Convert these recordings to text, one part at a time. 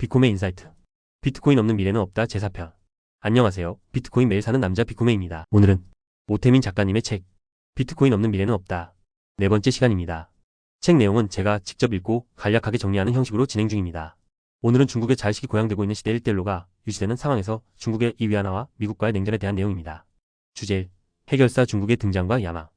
비코메 인사이트. 비트코인 없는 미래는 없다 제4편. 안녕하세요. 비트코인 매일 사는 남자 비코메입니다. 오늘은 오태민 작가님의 책 비트코인 없는 미래는 없다 네 번째 시간입니다. 책 내용은 제가 직접 읽고 간략하게 정리하는 형식으로 진행 중입니다. 오늘은 중국의 자의식이 고양되고 있는 시대 1대1로가 유지되는 상황에서 중국의 이 위안화와 미국과의 냉전에 대한 내용입니다. 주제 1. 해결사 중국의 등장과 야망.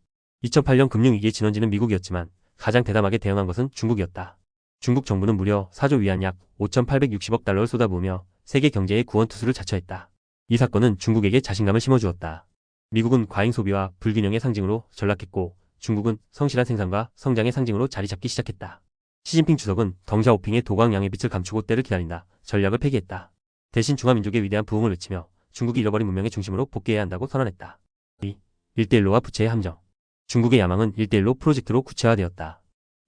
2008년 금융위기의 진원지는 미국이었지만 가장 대담하게 대응한 것은 중국이었다. 중국 정부는 무려 4조 위안 약 5,860억 달러를 쏟아부으며 세계 경제의 구원투수를 자처했다. 이 사건은 중국에게 자신감을 심어주었다. 미국은 과잉 소비와 불균형의 상징으로 전락했고 중국은 성실한 생산과 성장의 상징으로 자리 잡기 시작했다. 시진핑 주석은 덩샤오핑의 도광양의 빛을 감추고 때를 기다린다 전략을 폐기했다. 대신 중화민족의 위대한 부흥을 외치며 중국이 잃어버린 문명의 중심으로 복귀해야 한다고 선언했다. 2. 1대1로와 부채의 함정. 중국의 야망은 1대1로 프로젝트로 구체화되었다.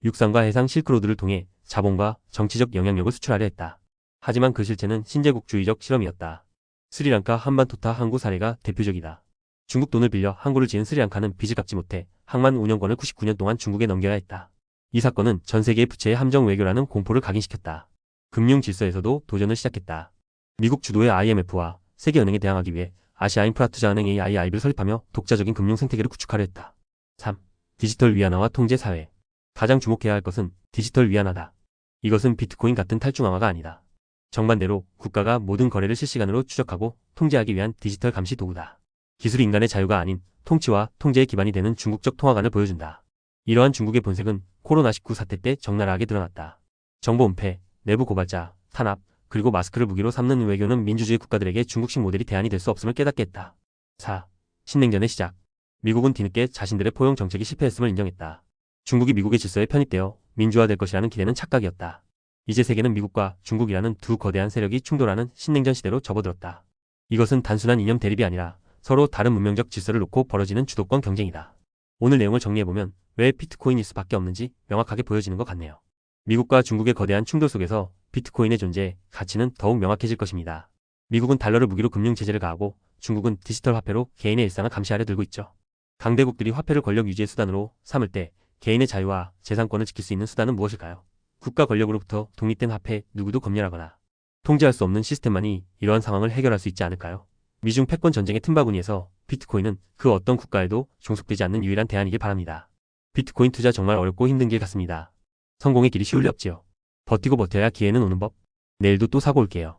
육상과 해상 실크로드를 통해 자본과 정치적 영향력을 수출하려 했다. 하지만 그 실체는 신제국주의적 실험이었다. 스리랑카 한반도타 항구 사례가 대표적이다. 중국 돈을 빌려 항구를 지은 스리랑카는 빚을 갚지 못해 항만 운영권을 99년 동안 중국에 넘겨야 했다. 이 사건은 전 세계의 부채의 함정 외교라는 공포를 각인시켰다. 금융 질서에서도 도전을 시작했다. 미국 주도의 IMF와 세계은행에 대항하기 위해 아시아 인프라투자은행 AIIB를 설립하며 독자적인 금융 생태계를 구축하려 했다. 3. 디지털 위안화와 통제 사회. 가장 주목해야 할 것은 디지털 위안화다. 이것은 비트코인 같은 탈중앙화가 아니다. 정반대로 국가가 모든 거래를 실시간으로 추적하고 통제하기 위한 디지털 감시 도구다. 기술이 인간의 자유가 아닌 통치와 통제의 기반이 되는 중국적 통화관을 보여준다. 이러한 중국의 본색은 코로나19 사태 때 적나라하게 드러났다. 정보 은폐, 내부 고발자, 탄압, 그리고 마스크를 무기로 삼는 외교는 민주주의 국가들에게 중국식 모델이 대안이 될 수 없음을 깨닫게 했다. 4. 신냉전의 시작. 미국은 뒤늦게 자신들의 포용 정책이 실패했음을 인정했다. 중국이 미국의 질서에 편입되어 민주화될 것이라는 기대는 착각이었다. 이제 세계는 미국과 중국이라는 두 거대한 세력이 충돌하는 신냉전 시대로 접어들었다. 이것은 단순한 이념 대립이 아니라 서로 다른 문명적 질서를 놓고 벌어지는 주도권 경쟁이다. 오늘 내용을 정리해보면 왜 비트코인일 수밖에 없는지 명확하게 보여지는 것 같네요. 미국과 중국의 거대한 충돌 속에서 비트코인의 존재, 가치는 더욱 명확해질 것입니다. 미국은 달러를 무기로 금융 제재를 가하고 중국은 디지털 화폐로 개인의 일상을 감시하려 들고 있죠. 강대국들이 화폐를 권력 유지의 수단으로 삼을 때 개인의 자유와 재산권을 지킬 수 있는 수단은 무엇일까요? 국가 권력으로부터 독립된 화폐 누구도 검열하거나 통제할 수 없는 시스템만이 이러한 상황을 해결할 수 있지 않을까요? 미중 패권 전쟁의 틈바구니에서 비트코인은 그 어떤 국가에도 종속되지 않는 유일한 대안이길 바랍니다. 비트코인 투자 정말 어렵고 힘든 길 같습니다. 성공의 길이 쉬울 리 없지요. 버티고 버텨야 기회는 오는 법. 내일도 또 사고 올게요.